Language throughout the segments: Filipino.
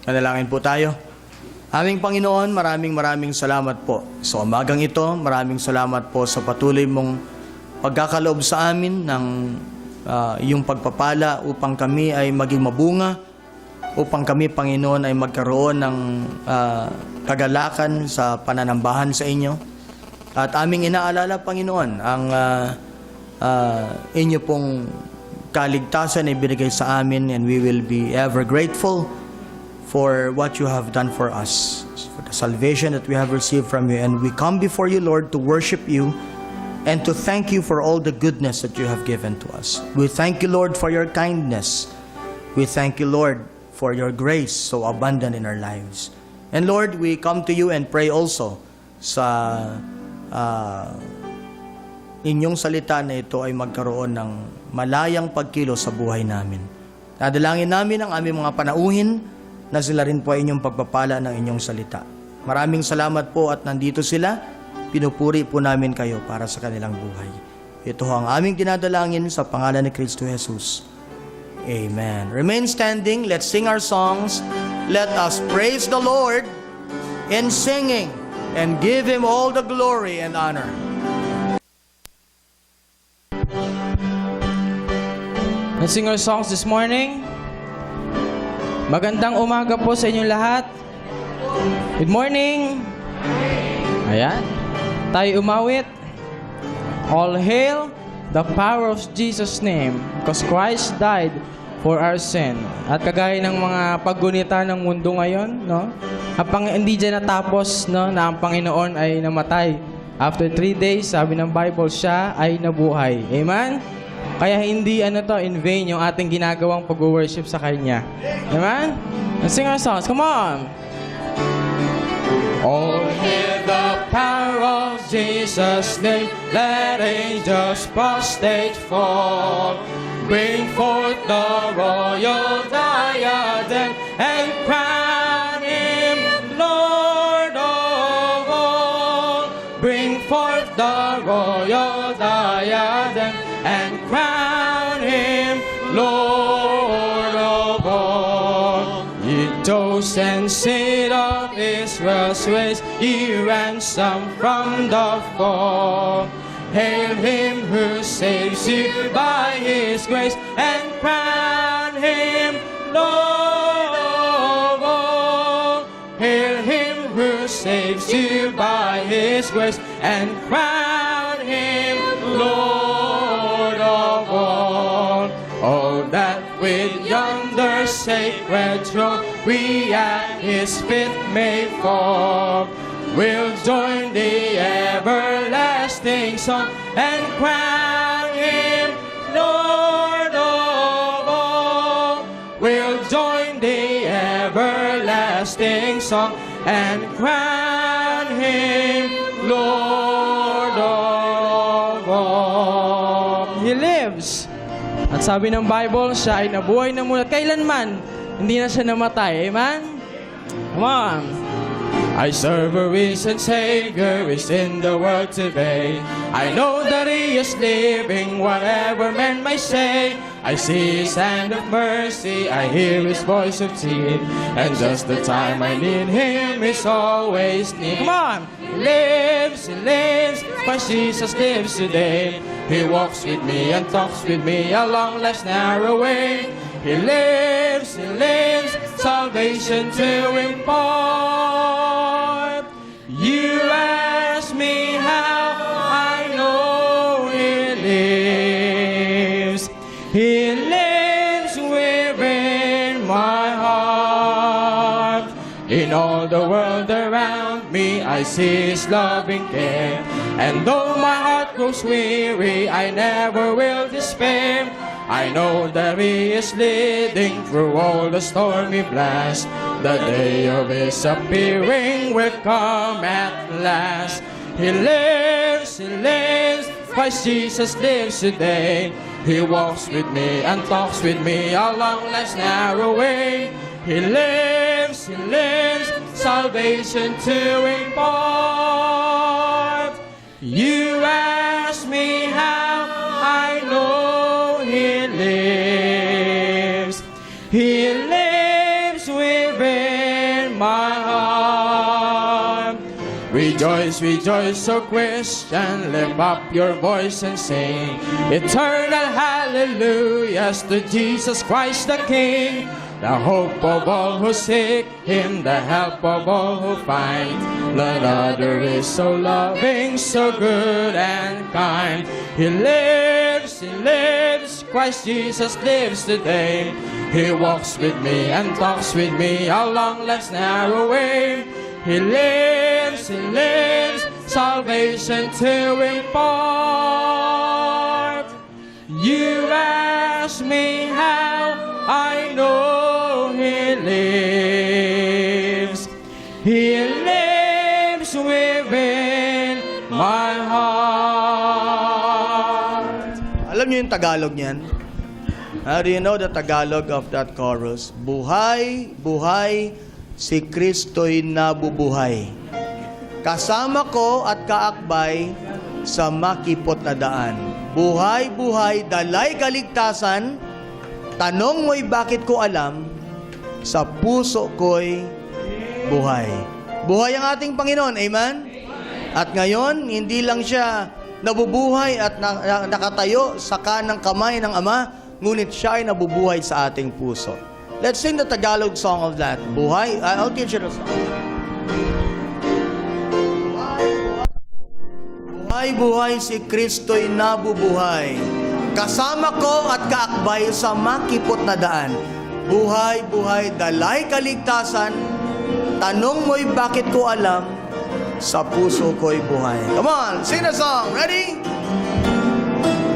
Manalangin po tayo. Aming Panginoon, maraming salamat po sa umagang ito. Maraming salamat po sa patuloy mong pagkakaloob sa amin ng iyong pagpapala upang kami ay maging mabunga, upang kami, Panginoon, ay magkaroon ng kagalakan sa pananambahan sa inyo. At aming inaalala, Panginoon, ang inyo pong kaligtasan ay binigay sa amin, and we will be ever grateful for what you have done for us, for the salvation that we have received from you. And we come before you, Lord, to worship you and to thank you for all the goodness that you have given to us. We thank you, Lord, for your kindness. We thank you, Lord, for your grace so abundant in our lives. And Lord, we come to you and pray also sa inyong salita na ito ay magkaroon ng malayang pagkilos sa buhay namin. Nadalangin namin ang aming mga panauhin na sila rin po ay inyong pagpapala ng inyong salita. Maraming salamat po at nandito sila. Pinupuri po namin kayo para sa kanilang buhay. Ito ang aming dinadalangin sa pangalan ni Kristo Jesus. Amen. Remain standing. Let's sing our songs. Let us praise the Lord in singing and give Him all the glory and honor. Let's sing our songs this morning. Magandang umaga po sa inyong lahat. Good morning. Ayan. Tayo umawit. All hail the power of Jesus' name, because Christ died for our sin. At kagaya ng mga paggunita ng mundo ngayon, no? Hindi dyan natapos, no, na ang Panginoon ay namatay. After 3 days, sabi ng Bible, siya ay nabuhay. Amen? Kaya hindi in vain yung ating ginagawang pag-worship sa Kanya. Amen? Let's sing our songs. Come on! All hail the power of Jesus' name. Let angels prostrate fall. Bring forth the royal diadem and crown Him Lord of all. Bring forth the royal diadem and crown Him Lord of all. Ye chosen seed of Israel's race, ye ransomed from the fall. Hail Him who saves you by His grace, and crown Him Lord of all. Hail Him who saves you by His grace, and crown Him Lord of all. Oh, that with yonder sacred throne we at His feet may fall. We'll join the everlasting song and crown Him Lord of all. We'll join the everlasting song and crown Him Lord of all. He lives. At sabi ng Bible, siya ay nabuhay na mula kailanman. Hindi na siya namatay. Amen? Come on. I serve a risen Savior is in the world today. I know that He is living, whatever men may say. I see His hand of mercy, I hear His voice of tears, and just the time I need Him is always near. Come on! He lives, Christ Jesus lives today. He walks with me and talks with me along life's narrow way. He lives, salvation to impart. You ask me how I know He lives. He lives within my heart. In all the world around me, I see His loving care. And though my heart grows weary, I never will despair. I know that He is leading through all the stormy blasts. The day of His appearing will come at last. He lives, Christ Jesus lives today. He walks with me and talks with me along life's narrow way. He lives, salvation to impart. You ask me how I know He lives. He lives within Rejoice, rejoice, O Christian, lift up your voice and sing eternal hallelujahs to Jesus Christ the King, the hope of all who seek Him, the help of all who find. None other is so loving, so good and kind. He lives, Christ Jesus lives today. He walks with me and talks with me along life's narrow way. He lives, salvation to impart. You ask me how I know He lives. He lives within my heart. Alam niyo yung Tagalog niyan? Do you know the Tagalog of that chorus? Buhay, buhay, si Kristo'y nabubuhay. Kasama ko at kaakbay sa makipot na daan. Buhay, buhay, dalay kaligtasan. Tanong mo'y bakit ko alam, sa puso ko'y buhay. Buhay ang ating Panginoon, amen? At ngayon, hindi lang siya nabubuhay at nakatayo sa kanang kamay ng Ama, ngunit siya ay nabubuhay sa ating puso. Let's sing the Tagalog song of that. Buhay. I'll teach you the song. Buhay, buhay, si Kristo'y nabubuhay. Kasama ko at kaakbay sa makipot na daan. Buhay, buhay, dalay kaligtasan. Tanong mo'y bakit ko alam, sa puso ko'y buhay. Come on, sing the song. Ready?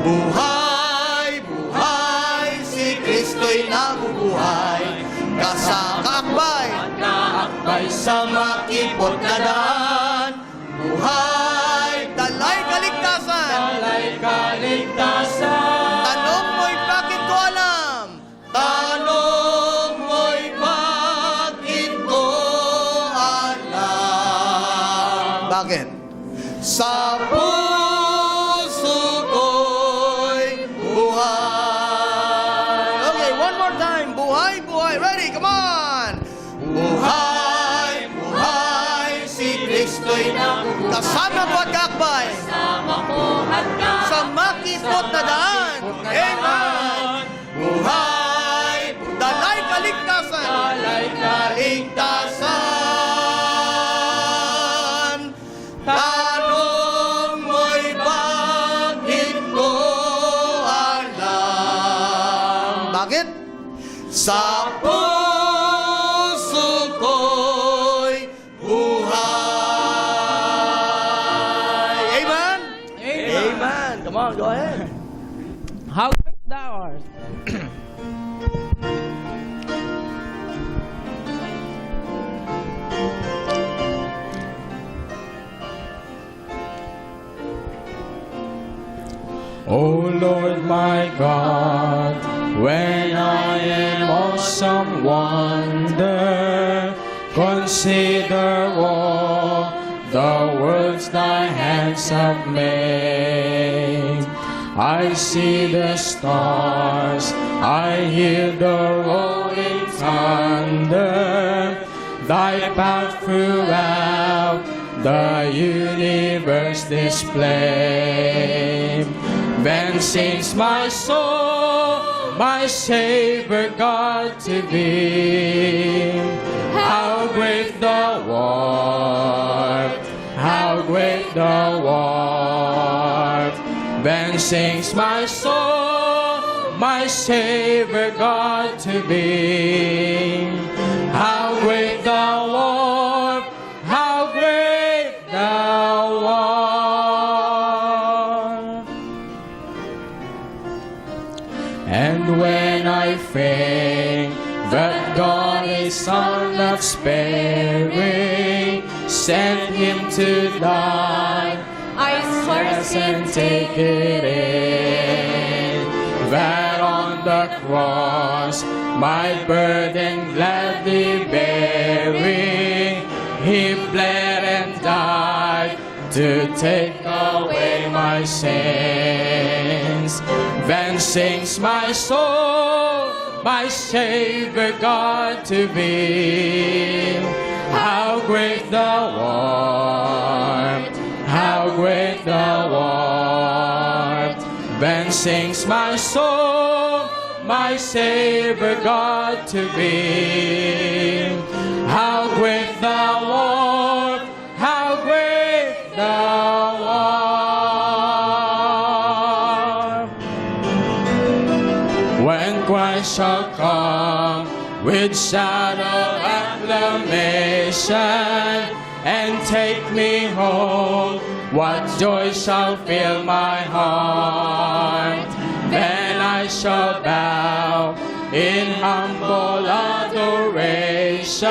Buhay, buhay, si Kristo'y nabubuhay. Kasakakbay, Kaakbay sa makipot na daan. Buhay, dalay kaligtasan. Alay kaligtasan. Tanong mo'y bakit ko alam. Tanong mo'y bakit ko alam. Bakit? Sa puso ko'y buhay. Okay, one more time. Buhay, buhay. Ready? Come on. Buhay, buhay, si Kristo'y nabubuhay. Kasama ko at kakbay. Sa makipot na daan. Amen. Buhay, dalay kaligtasan. Alay Kaligtasan. Tanong mo'y bakit ko alam. Bakit? Sa puso ko'y buhay. Amen? Amen. Come on, go ahead. How great thou art. O Lord my God, when I in awesome wonder consider all the worlds thy hands have made, I see the stars, I hear the rolling thunder, thy path throughout the universe display. Then sings my soul, my Savior God to thee. How great thou art, how great thou art. Then sings my soul, my Savior God to thee. How great thou art, how great thou art. And when I think that God is Son not sparing, sent Him to die, I first and take it in, that on the cross my burden gladly bearing, He bled and died to take away my sins. Then sings my soul, my Savior God to thee. How great thou art, how great thou art. Then sings my soul, my Savior God to be. How great thou art, how great thou art. When Christ shall come with shout of acclamation and take me home, what joy shall fill my heart. Then I shall bow in humble adoration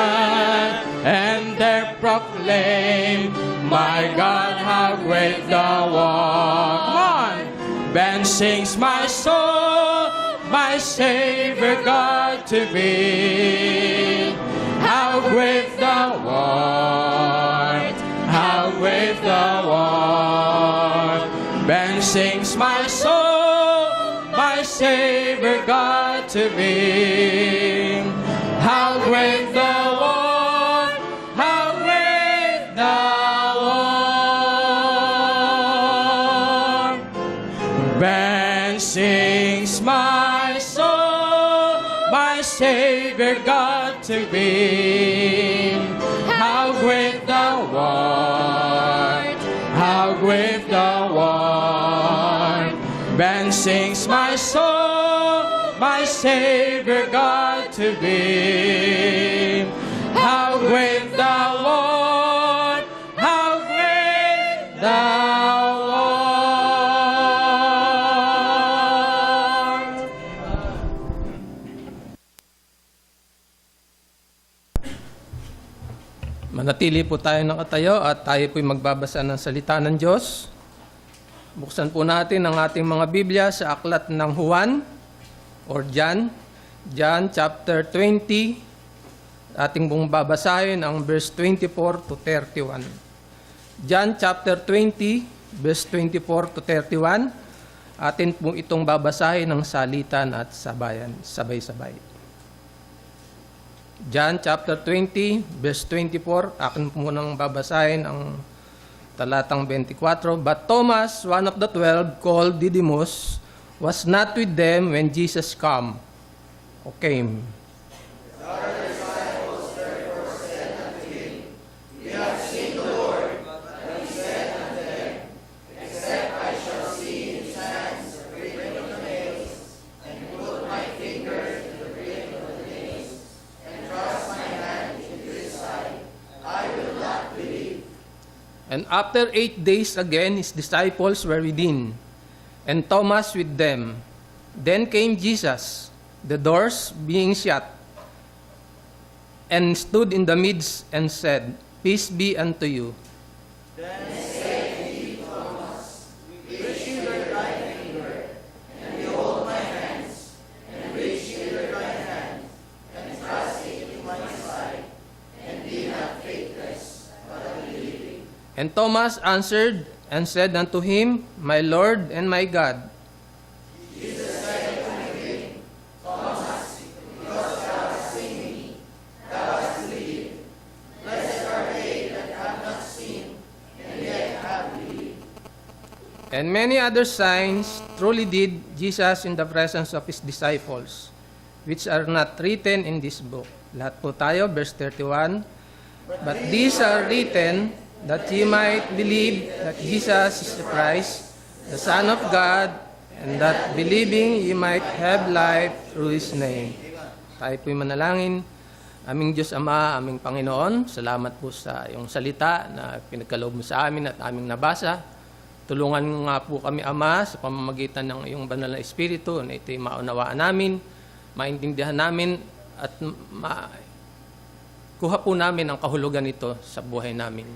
and there proclaim, my God, how great thou art. Come on! Then sings my soul, my Savior God to be. How great thou art, how great thou art. Then sings my soul, my Savior God to be. How great thou art, how great thou art. Then sings my soul, my Savior God to be. How great thou art, how great thou art. Then sings my soul, my Savior God to be. How great thou art, how great thou art. Manatili po tayo nakatayo at tayo po'y magbabasa ng salita ng Diyos. Buksan po natin ang ating mga Biblia sa aklat ng Juan or John. John chapter 20. Ating pong babasahin ang verse 24 to 31. John chapter 20, verse 24 to 31. Atin po itong babasahin ng salitan at sabayan, sabay-sabay. John chapter 20, verse 24. Akin po munang babasahin ang talatang 24. But Thomas, one of the 12, called Didymus, was not with them when Jesus came. And after 8 days again, his disciples were within, and Thomas with them. Then came Jesus, the doors being shut, and stood in the midst and said, Peace be unto you. And Thomas answered and said unto him, My Lord and my God. And many other signs truly did Jesus in the presence of his disciples, which are not written in this book. Lahat po tayo, verse 31. But these are written that ye might believe that Jesus is the Christ, the Son of God, and that believing ye might have life through His name. Tayo po'y manalangin. Aming Diyos Ama, aming Panginoon, salamat po sa iyong salita na pinagkaloob mo sa amin at aming nabasa. Tulungan mo nga po kami, Ama, sa pamamagitan ng iyong banal na Espiritu na ito'y maunawaan namin, maintindihan namin, at kuha po namin ang kahulugan nito sa buhay namin.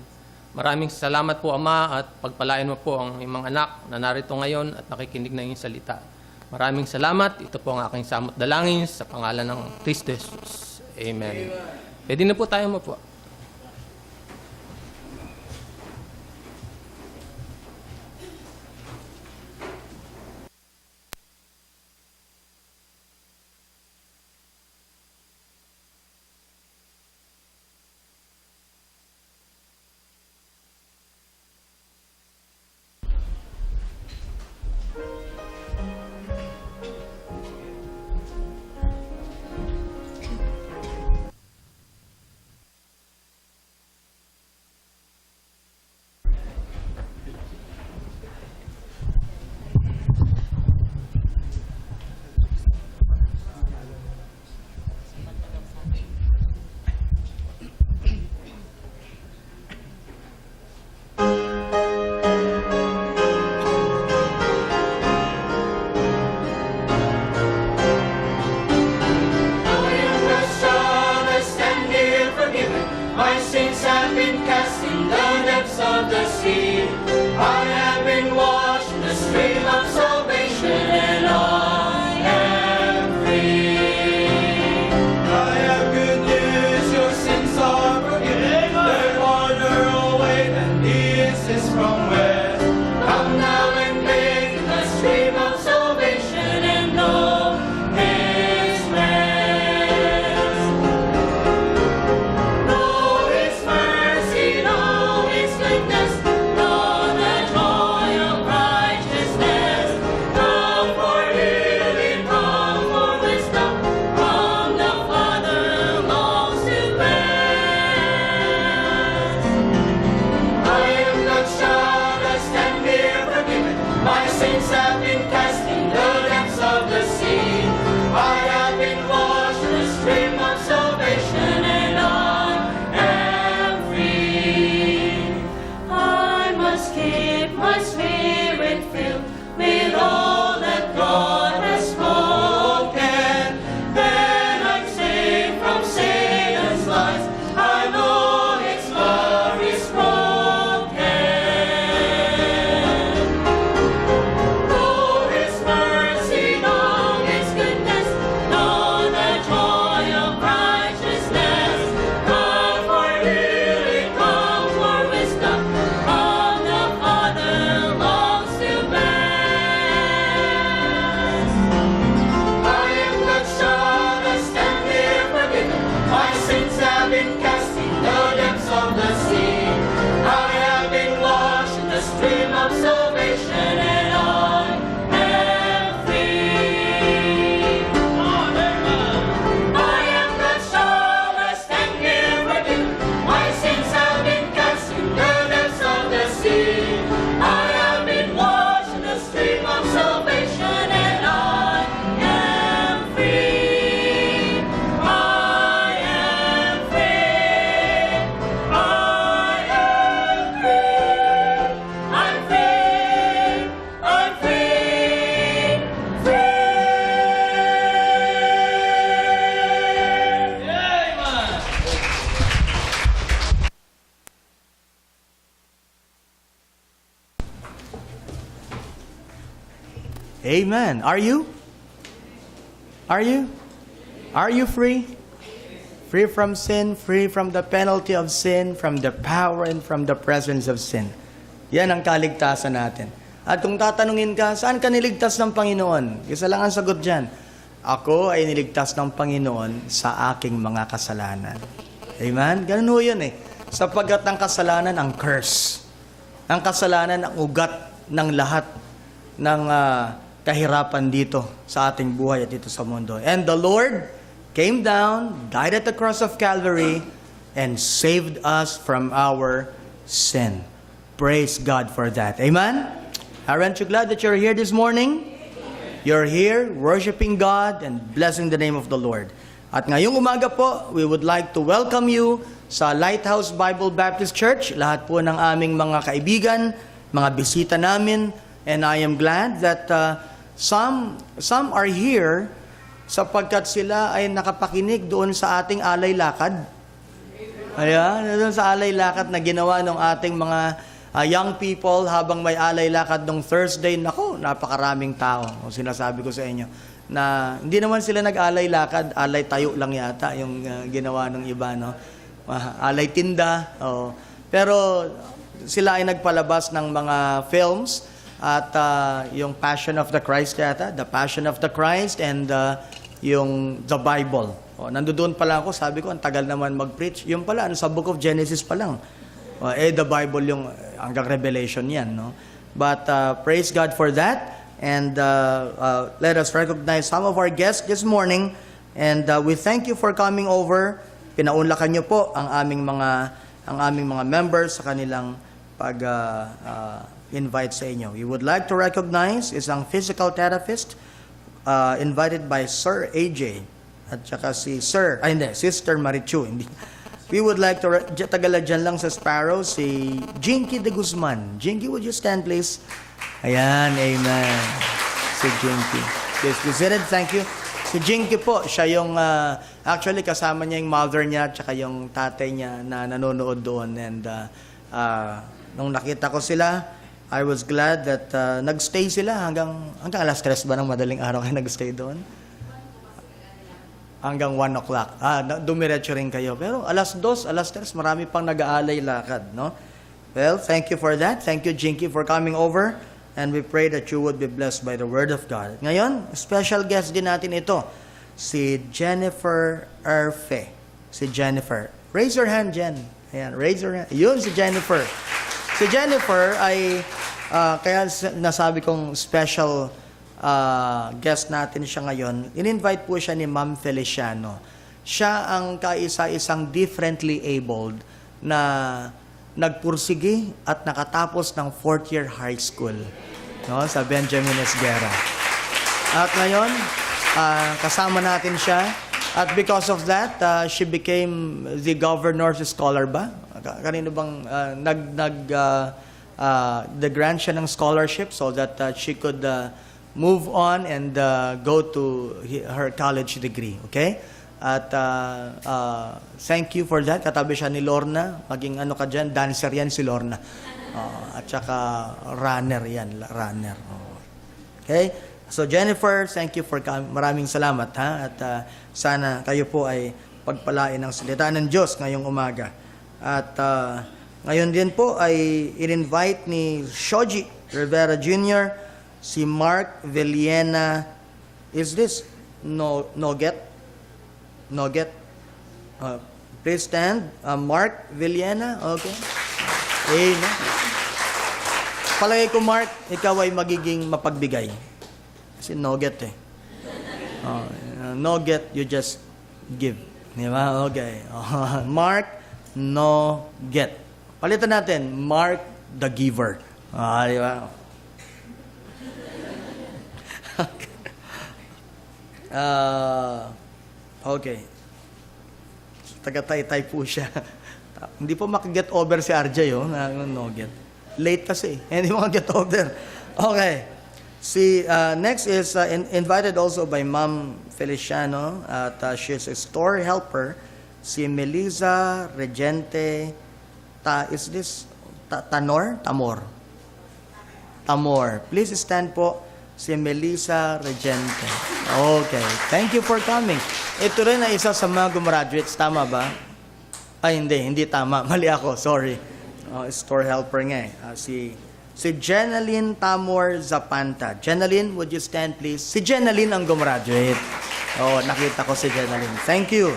Maraming salamat po, Ama, at pagpalain mo po ang iyong mga anak na narito ngayon at nakikinig na iyong salita. Maraming salamat. Ito po ang aking samot dalangin sa pangalan ng Kristo Jesus. Amen. Pwede na po tayo mapo. Amen. Are you? Are you? Are you free? Free from sin, free from the penalty of sin, from the power and from the presence of sin. Yan ang kaligtasan natin. At kung tatanungin ka, saan ka niligtas ng Panginoon? Isa lang ang sagot dyan. Ako ay niligtas ng Panginoon sa aking mga kasalanan. Amen? Ganun ho yun eh. Sapagkat ang kasalanan ang curse. Ang kasalanan ang ugat ng lahat ng kahirapan dito sa ating buhay at dito sa mundo. And the Lord came down, died at the cross of Calvary, and saved us from our sin. Praise God for that. Amen? Aren't you glad that you're here this morning? You're here worshiping God and blessing the name of the Lord. At ngayong umaga po, we would like to welcome you sa Lighthouse Bible Baptist Church. Lahat po ng aming mga kaibigan, mga bisita namin, and I am glad that some are here sapagkat sila ay nakapakinig doon sa ating alay lakad. Ayan, doon sa alay lakad na ginawa ng ating mga young people habang may alay lakad nung Thursday. Nako, napakaraming tao. O sinasabi ko sa inyo na hindi naman sila nag-alay lakad, alay tayo lang yata yung ginawa ng iba, no? Alay tinda. Oh. Pero sila ay nagpalabas ng mga films at yung Passion of the Christ yata, The Passion of the Christ and yung The Bible. O, nandoon pa lang ako, sabi ko, ang tagal naman mag-preach. Yung pala, sa Book of Genesis pa lang. The Bible yung hanggang Revelation yan, no? But praise God for that. And let us recognize some of our guests this morning. And we thank you for coming over. Pinaunlakan niyo po ang aming mga members sa kanilang pag-invite sa inyo. We would like to recognize isang physical therapist invited by Sir AJ at saka Sister Marichu. We would like to tagala dyan lang sa Sparrow si Jinky de Guzman. Jinky, would you stand please? Ayan, amen. Si Jinky. Yes, be seated. Thank you. Si Jinky po, siya yung actually kasama niya yung mother niya at saka yung tatay niya na nanonood doon. And nung nakita ko sila, I was glad that nagstay sila hanggang alas 3 ba ng madaling araw kayo nagstay doon? Hanggang 1 o'clock. Dumiretso rin kayo. Pero alas 2, alas 3, marami pang nag-aalay lakad, no? Well, thank you for that. Thank you, Jinky, for coming over. And we pray that you would be blessed by the Word of God. Ngayon, special guest din natin ito, si Jennifer Erfe. Si Jennifer. Raise your hand, Jen. Ayan, raise your hand. Yun, si Jennifer. Si Jennifer ay, kaya nasabi kong special guest natin siya ngayon. In-invite po siya ni Ma'am Feliciano. Siya ang kaisa-isang differently abled na nagpursigi at nakatapos ng 4th year high school, no, sa Benjamin Esguerra. At ngayon, kasama natin siya. At because of that, she became the governor's scholar ba? Kanino bang nag-grant siya ng scholarship so that she could move on and go to her college degree. Okay? At thank you for that. Katabi siya ni Lorna. Maging ano ka dyan, dancer yan si Lorna. At saka runner yan. Runner. Okay? So Jennifer, thank you for maraming salamat. Ha? At sana kayo po ay pagpalain ng salita ng Diyos ngayong umaga. At ngayon din po ay in-invite ni Shoji Rivera Jr., si Mark Villena. Is this Noget? Noget. Please stand. Mark Villena. Okay. Amen. Palagay ko, Mark, ikaw ay magiging mapagbigay. Kasi Noget eh. Noget, you just give. Di ba? Okay. Mark Noget. Palitan natin. Mark the giver. Di ba? Okay. Taga-Taytay po siya. Hindi po makaget over si RJ, no get. Late kasi. Hindi makaget over. Okay. Next is invited also by Ma'am Feliciano. At she's a store helper. Si Melissa Regente. Is this Tamor? Tamor. Please stand po. Si Melissa Regente. Okay. Thank you for coming. Ito rin ay isa sa mga gumraduates. Tama ba? Ay, hindi tama. Mali ako. Sorry. Store helper nga eh. Si Jenaline Tamor Zapanta. Jenaline, would you stand please? Si Jenaline ang gumraduate. Nakita ko si Jenaline. Thank you.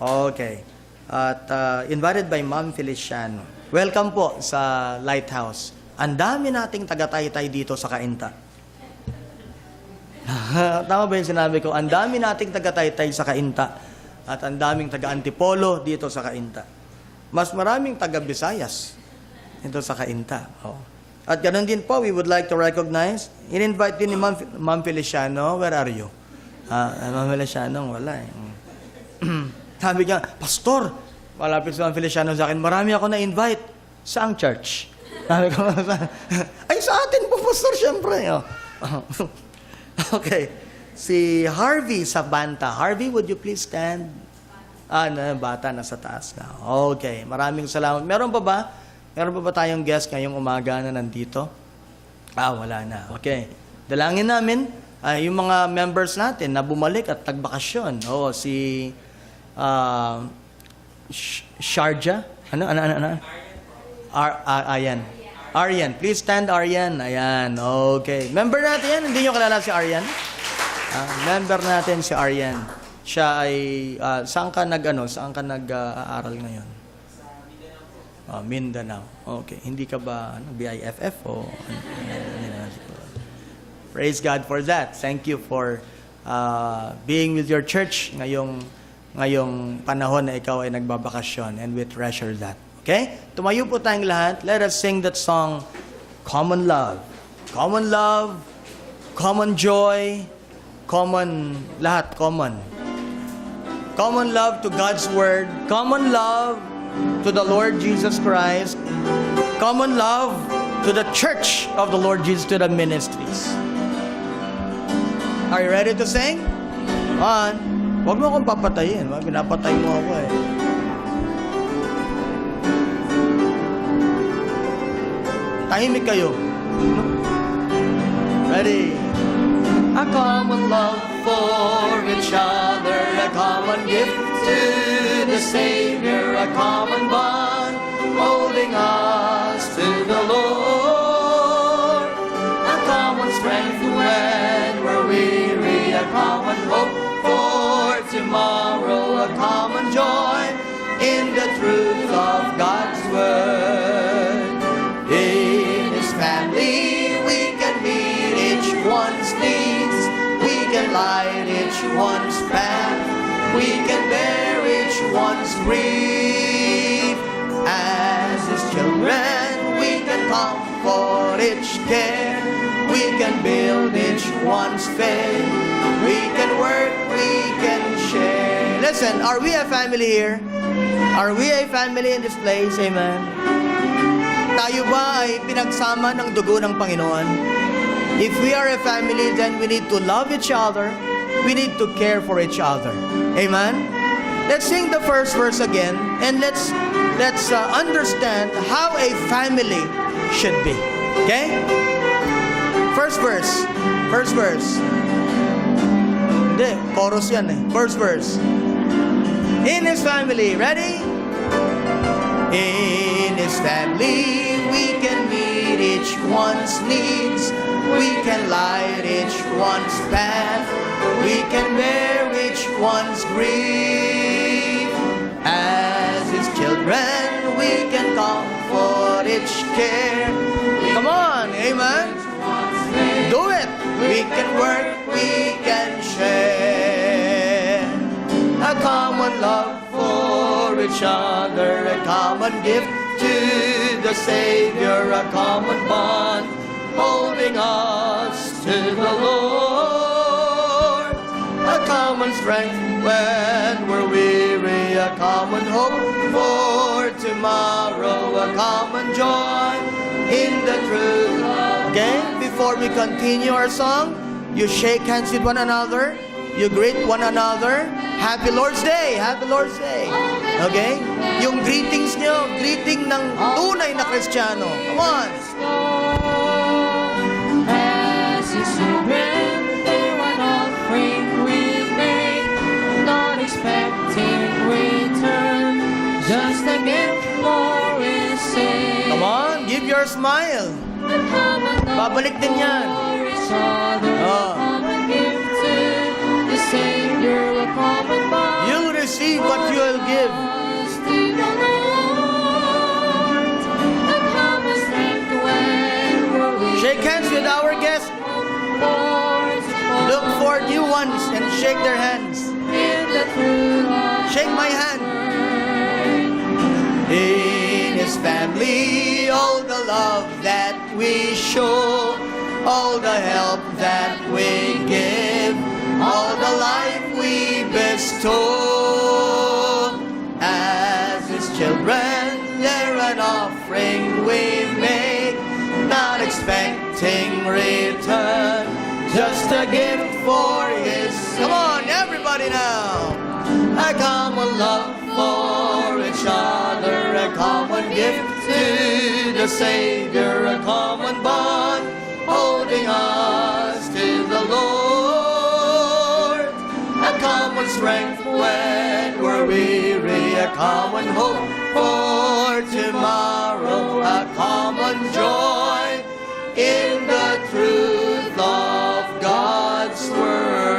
Okay. At invited by Ma'am Feliciano. Welcome po sa Lighthouse. Ang dami nating taga-Taytay dito sa Cainta. Tama ba yung sinabi ko? Ang dami nating taga-Taytay sa Cainta. At ang daming taga-Antipolo dito sa Cainta. Mas maraming taga-Visayas dito sa Cainta. At ganun din po, we would like to recognize, in-invite din ni Ma'am Feliciano. Where are you? Ma'am Feliciano, wala eh. Sabi niya, Pastor, malapit si Ma'am Feliciano sa akin, marami ako na-invite. Saang church? Sabi ko, ay sa atin po, Pastor, syempre. Okay. Si Harvey Sabanta. Harvey, would you please stand? Bata nasa taas na. Okay. Maraming salamat. Meron pa ba? Meron pa ba tayong guest ngayong umaga na nandito? Wala na. Okay. Dalangin namin yung mga members natin na bumalik at tagbakasyon. Si Sharjah. Ano? Ayan. Aryan. Please stand, Aryan. Ayan. Okay. Member natin yan. Hindi nyo kilala si Aryan? Member natin si Aryan. Siya ay, saan ka nag-aaral ngayon? Mindanao. Okay. Hindi ka ba BIFF o Praise God for that. Thank you for being with your church ngayong panahon na ikaw ay nagbabakasyon, and we treasure that. Okay? Tumayo po tayong lahat. Let us sing that song, Common Love. Common love, common joy, lahat common. Common love to God's Word, common love to the Lord Jesus Christ, common love to the Church of the Lord Jesus, to the ministries. Are you ready to sing? Come on. Huwag mo akong papatayin. Pinapatay mo ako eh. Tahimik kayo. Ready? A common love for each other, a common gift to the Savior, a common bond holding us to the Lord, a common strength when we're weary, a common hope for tomorrow, a common joy in the truth of God's Word. In His family we can meet each one's needs, we can light each one's path, we can bear each one's grief. As His children we can comfort each care, we can build each one's faith, we can work, we can share. Listen, are we a family here? Are we a family in this place? Amen. Tayo ba ay pinagsama ng dugo ng Panginoon? If we are a family, then we need to love each other. We need to care for each other. Amen? Let's sing the first verse again, and let's understand how a family should be. Okay? First verse. Hindi, chorus yan eh. First verse. In His family. Ready? In His family, we can meet each one's needs, we can light each one's path, we can bear each one's grief. As His children, we can comfort each care. Come on, amen? Do it! We can work, we can share. A common love for each other, a common gift to the Savior, a common bond holding us to the Lord, a common strength when we're weary, a common hope for tomorrow, a common joy in the truth. Okay, before we continue our song, you shake hands with one another, you greet one another. Happy Lord's Day! Happy Lord's Day! Okay? Yung greetings nyo, greeting ng tunay na Kristiyano. Come on! As His your smile. Babalik din yan. Oh. You'll receive what you'll give. Shake hands with our guests. Look for new ones and shake their hands. Shake my hand. In His family, all the love that we show, all the help that we give, all the life we bestow. As His children, they're an offering we make, not expecting return, just a gift for His sake. Come on, everybody now. A common love for each other, a common gift to the Savior, a common bond holding us to the Lord. A common strength when we're weary, a common hope for tomorrow, a common joy in the truth of God's Word.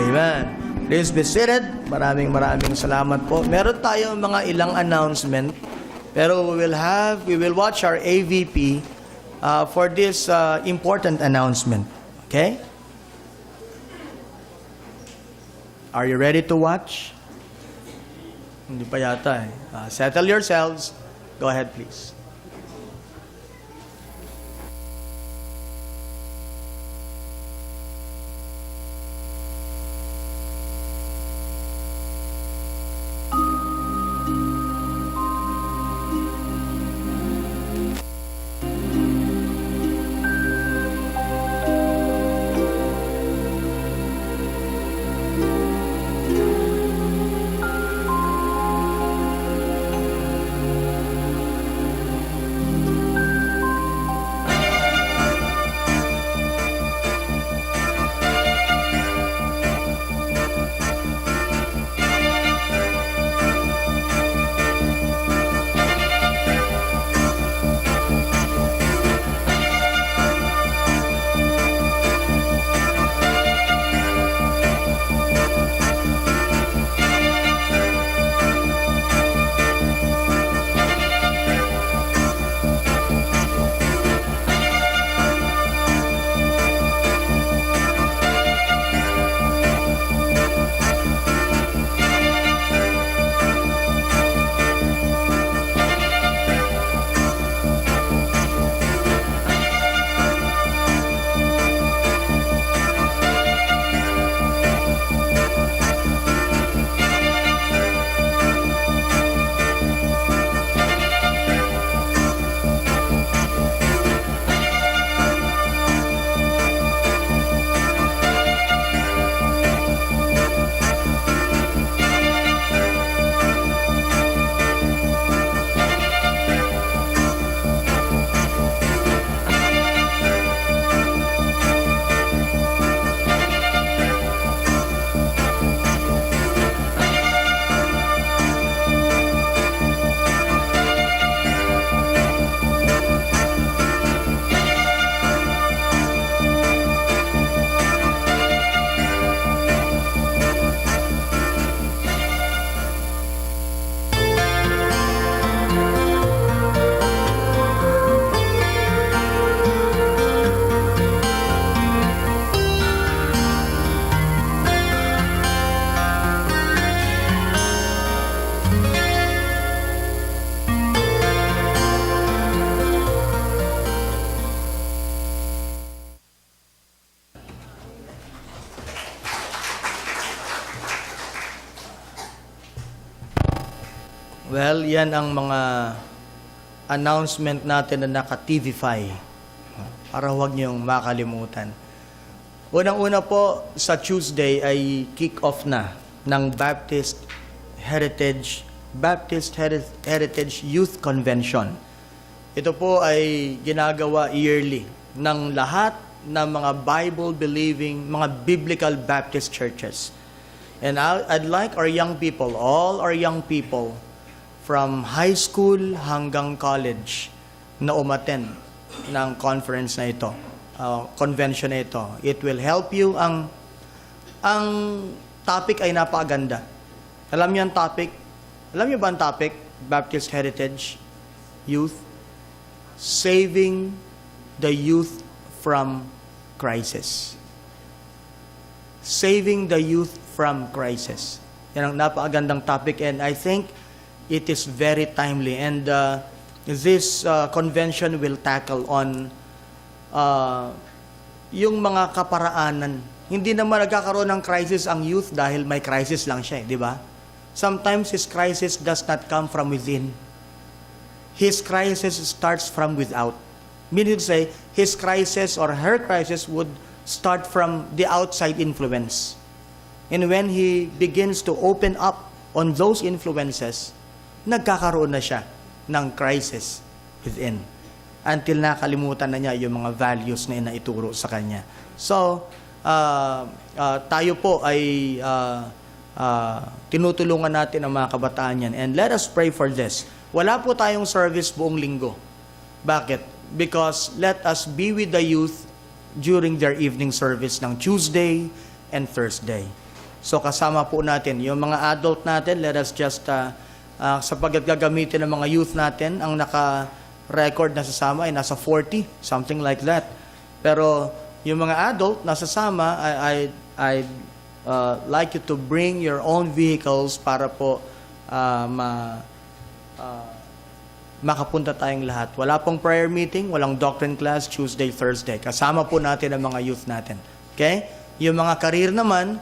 Amen. Please be seated. Maraming salamat po. Meron tayong mga ilang announcement, pero we will watch our AVP for this important announcement. Okay? Are you ready to watch? Hindi pa yata eh. Settle yourselves. Go ahead, please. Well, yan ang mga announcement natin na naka-TVify. Para huwag niyong makalimutan. Unang-una po, sa Tuesday ay kick-off na ng Baptist Heritage Youth Convention. Ito po ay ginagawa yearly ng lahat ng mga Bible-believing, mga biblical Baptist churches. And I'd like our young people, all our young people, from high school hanggang college na umattend ng conference na ito, convention na ito. It will help you. Ang topic ay napakaganda. Alam niyo ang topic? Alam niyo ba ang topic? Baptist Heritage Youth. Saving the youth from crisis. Saving the youth from crisis. Yan ang napakagandang topic, and I think it is very timely. And this convention will tackle on yung mga kaparaanan. Hindi naman nagkakaroon ng crisis ang youth dahil may crisis lang siya, di ba? Sometimes his crisis does not come from within. His crisis starts from without. Meaning to say, his crisis or her crisis would start from the outside influence. And when he begins to open up on those influences, nagkakaroon na siya ng crisis within. Until nakalimutan na niya yung mga values na inaituro sa kanya. So, tayo po ay tinutulungan natin ang mga kabataan yan. And let us pray for this. Wala po tayong service buong linggo. Bakit? Because let us be with the youth during their evening service ng Tuesday and Thursday. So kasama po natin yung mga adult natin. Let us just sapagkat gagamitin ng mga youth natin, ang naka-record na sasama ay nasa 40, something like that. Pero yung mga adult na sasama, I'd like you to bring your own vehicles para po makapunta tayong lahat. Wala pong prayer meeting, walang doctrine class, Tuesday, Thursday. Kasama po natin ang mga youth natin. Okay? Yung mga career naman,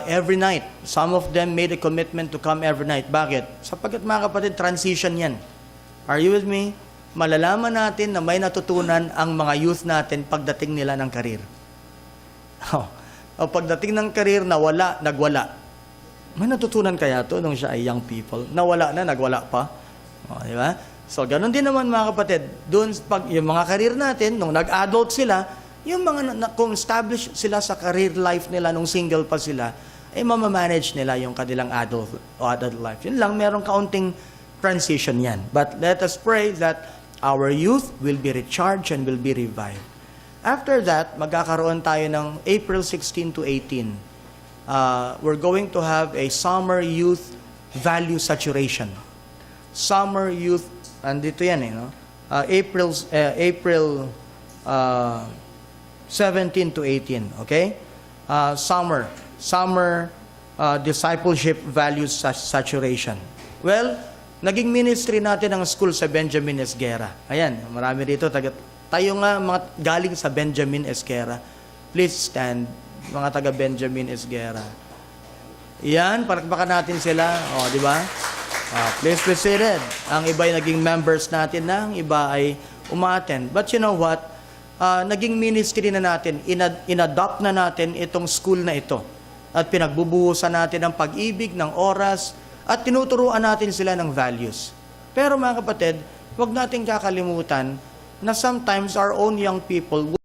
every night. Some of them made a commitment to come every night. Bakit? Sapagkat mga kapatid, transition yan. Are you with me? Malalaman natin na may natutunan ang mga youth natin pagdating nila ng career. O pagdating ng career, nawala, nagwala. May natutunan kaya to nung siya ay young people? Nawala na, nagwala pa. O, di ba? So, ganun din naman mga kapatid. Doon, pag yung mga career natin, nung nag-adult sila, yung mga kung established sila sa career life nila, nung single pa sila, eh mamamanage nila yung kanilang adult life. Yun lang, merong kaunting transition yan. But let us pray that our youth will be recharged and will be revived. After that, magkakaroon tayo ng April 16 to 18. We're going to have a summer youth value saturation. Summer youth, andito yan no? April 17 to 18, okay? Summer discipleship values saturation. Well, naging ministry natin ang school sa Benjamin Esguerra. Ayan, marami dito. Tayo nga mga galing sa Benjamin Esguerra. Please stand, mga taga Benjamin Esguerra. Yan, palakpakan natin sila. O, di ba? Please be seated. Ang iba ay naging members natin na, ang iba ay umaten. But you know what? Naging ministry na natin, inadopt na natin itong school na ito. At pinagbubuhusan natin ng pag-ibig, ng oras, at tinuturuan natin sila ng values. Pero mga kapatid, huwag natin kakalimutan na sometimes our own young people